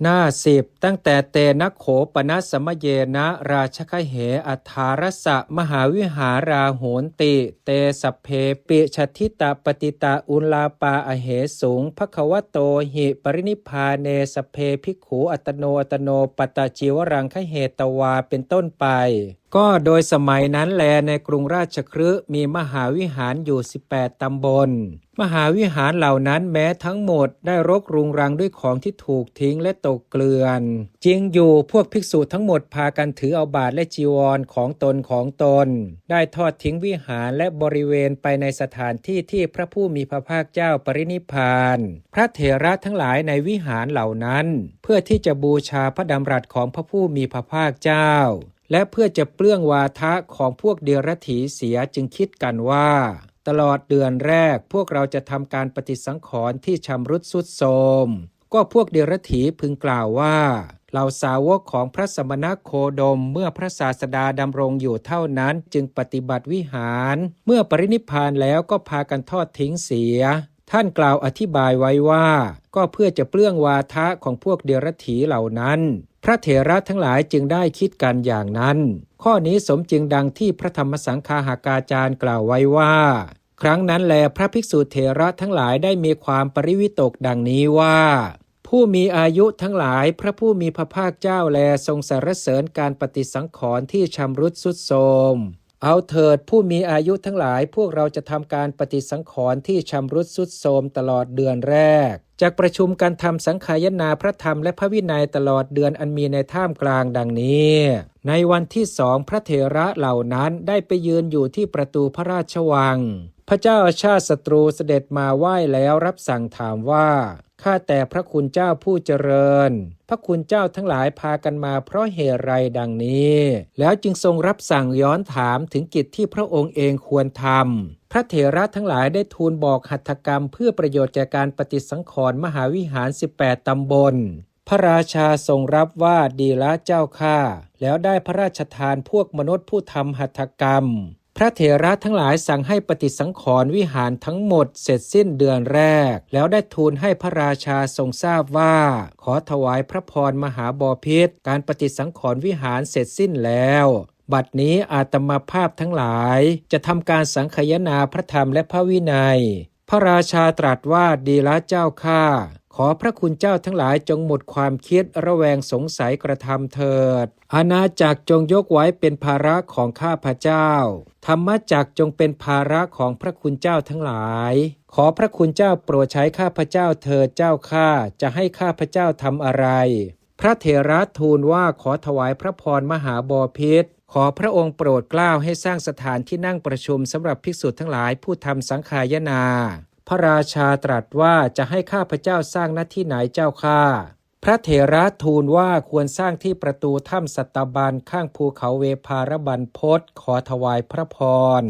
หน้า10ตั้งแต่เตนะโขปนะสมเยนะราชคเหอัฏฐารสะมหาวิหาราโหนติเตสัพเพปิชทิตาปฏิตาอุลลาปาอเหสุงภควโตหิปรินิพพาเนสัพเพภิกขุอัตโนอัตโนปัตตจีวรังคเหตวาเป็นต้นไปก็โดยสมัยนั้นแลในกรุงราชคฤห์มีมหาวิหารอยู่18ตำบลมหาวิหารเหล่านั้นแม้ทั้งหมดได้รกรุงรังด้วยของที่ถูกทิ้งและตกเกลื่อนจริงอยู่พวกภิกษุทั้งหมดพากันถือเอาบาตรและจีวรของตนได้ทอดทิ้งวิหารและบริเวณไปในสถานที่ที่พระผู้มีพระภาคเจ้าปรินิพพานพระเถระทั้งหลายในวิหารเหล่านั้นเพื่อที่จะบูชาพระดำรัสของพระผู้มีพระภาคเจ้าและเพื่อจะเปลื้องวาทะของพวกเดรัจฉีเสียจึงคิดกันว่าตลอดเดือนแรกพวกเราจะทำการปฏิสังขรณ์ที่ชำรุดทรุดโทรมก็พวกเดรัจฉีพึงกล่าวว่าเหล่าสาวกของพระสมณโคดมเมื่อพระศาสดาดำรงอยู่เท่านั้นจึงปฏิบัติวิหารเมื่อปรินิพพานแล้วก็พากันทอดทิ้งเสียท่านกล่าวอธิบายไว้ว่าก็เพื่อจะเปลื้องวาทะของพวกเดรัจฉีเหล่านั้นพระเถระทั้งหลายจึงได้คิดกันอย่างนั้นข้อนี้สมจริงดังที่พระธรรมสังฆาหากาจารย์กล่าวไว้ว่าครั้งนั้นแลพระภิกษุเถระทั้งหลายได้มีความปริวิตกดังนี้ว่าผู้มีอายุทั้งหลายพระผู้มีพระภาคเจ้าแลทรงสรรเสริญการปฏิสังขรณ์ที่ชำรุดทรุดโทรมเอาเถิดผู้มีอายุทั้งหลายพวกเราจะทำการปฏิสังขรณ์ที่ชำรุดทรุดโทรมตลอดเดือนแรกจากประชุมการทำสังฆายนาพระธรรมและพระวินัยตลอดเดือนอันมีในท่ามกลางดังนี้ในวันที่2พระเถระเหล่านั้นได้ไปยืนอยู่ที่ประตูพระราชวังพระเจ้าอาชาติศัตรูเสด็จมาไหว้แล้วรับสั่งถามว่าข้าแต่พระคุณเจ้าผู้เจริญพระคุณเจ้าทั้งหลายพากันมาเพราะเหตุไรดังนี้แล้วจึงทรงรับสั่งย้อนถามถึงกิจที่พระองค์เองควรทำพระเถระทั้งหลายได้ทูลบอกหัตถกรรมเพื่อประโยชน์แก่การปฏิสังขรณ์มหาวิหาร18ตำบลพระราชาทรงรับว่าดีละเจ้าข้าแล้วได้พระราชทานพวกมนุษย์ผู้ทำหัตถกรรมพระเถระทั้งหลายสั่งให้ปฏิสังขรณ์วิหารทั้งหมดเสร็จสิ้นเดือนแรกแล้วได้ทูลให้พระราชาทรงทราบว่าขอถวายพระพรมหาบพิตรการปฏิสังขรณ์วิหารเสร็จสิ้นแล้วบัดนี้อาตมาภาพทั้งหลายจะทำการสังคายนาพระธรรมและพระวินัยพระราชาตรัสว่าดีละเจ้าข้าขอพระคุณเจ้าทั้งหลายจงหมดความคิดระแวงสงสัยกระทำเถิดอาณาจักรจงยกไว้เป็นภาระของข้าพเจ้าธรรมจักรจงเป็นภาระของพระคุณเจ้าทั้งหลายขอพระคุณเจ้าโปรดใช้ข้าพเจ้าเถิดเจ้าข้าจะให้ข้าพเจ้าทำอะไรพระเถระทูลว่าขอถวายพระพรมหาบพิตรขอพระองค์โปรดเกล้าให้สร้างสถานที่นั่งประชุมสำหรับภิกษุทั้งหลายผู้ทำสังฆายนาพระราชาตรัสว่าจะให้ข้าพเจ้าสร้างณที่ไหนเจ้าข้าพระเถระทูลว่าควรสร้างที่ประตูถ้ำสัตตบัญข้างภูเขาเวภารบันพศขอถวายพระพร